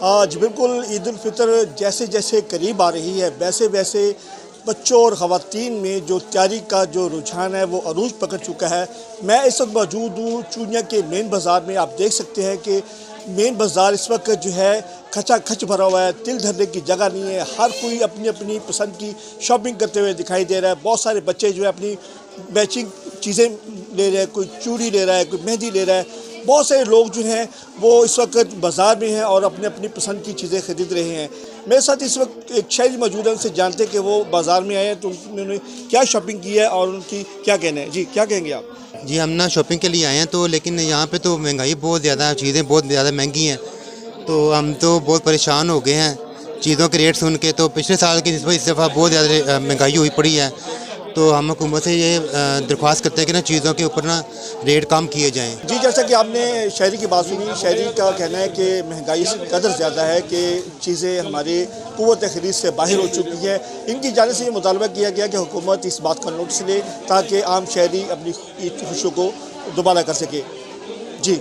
جی بالکل، عید الفطر جیسے جیسے قریب آ رہی ہے ویسے ویسے بچوں اور خواتین میں جو تیاری کا جو رجحان ہے وہ عروج پکڑ چکا ہے۔ میں اس وقت موجود ہوں چونیا کے مین بازار میں۔ آپ دیکھ سکتے ہیں کہ مین بازار اس وقت جو ہے کھچا کھچ بھرا ہوا ہے، دل دھرنے کی جگہ نہیں ہے۔ ہر کوئی اپنی اپنی پسند کی شاپنگ کرتے ہوئے دکھائی دے رہا ہے۔ بہت سارے بچے جو ہے اپنی میچنگ چیزیں لے رہے ہیں، کوئی چوڑی لے رہا ہے، کوئی مہندی لے رہا ہے۔ بہت سارے لوگ جو ہیں وہ اس وقت بازار میں ہیں اور اپنی اپنی پسند کی چیزیں خرید رہے ہیں۔ میرے ساتھ اس وقت ایک شہری موجود ہے، ان سے جانتے ہیں کہ وہ بازار میں آئے ہیں تو انہوں نے کیا شاپنگ کی ہے اور ان کی کیا کہنا ہے۔ جی کیا کہیں گے آپ؟ جی ہم نا شاپنگ کے لیے آئے ہیں تو لیکن یہاں پہ تو مہنگائی بہت زیادہ ہے، چیزیں بہت زیادہ مہنگی ہیں، تو ہم تو بہت پریشان ہو گئے ہیں چیزوں کے ریٹ سن کے۔ تو پچھلے سال کی نسبت اس دفعہ بہت زیادہ مہنگائی ہوئی پڑی ہے، تو ہم حکومت سے یہ درخواست کرتے ہیں کہ نا چیزوں کے اوپر نا ریٹ کم کیے جائیں۔ جی جیسا کہ آپ نے شہری کی بات سنی، شہری کا کہنا ہے کہ مہنگائی اس قدر زیادہ ہے کہ چیزیں ہماری قوت خرید سے باہر ہو چکی ہے۔ ان کی جانب سے یہ مطالبہ کیا گیا کہ حکومت اس بات کا نوٹس لے تاکہ عام شہری اپنی عید کی خوشیوں کو دوبارہ کر سکے۔ جی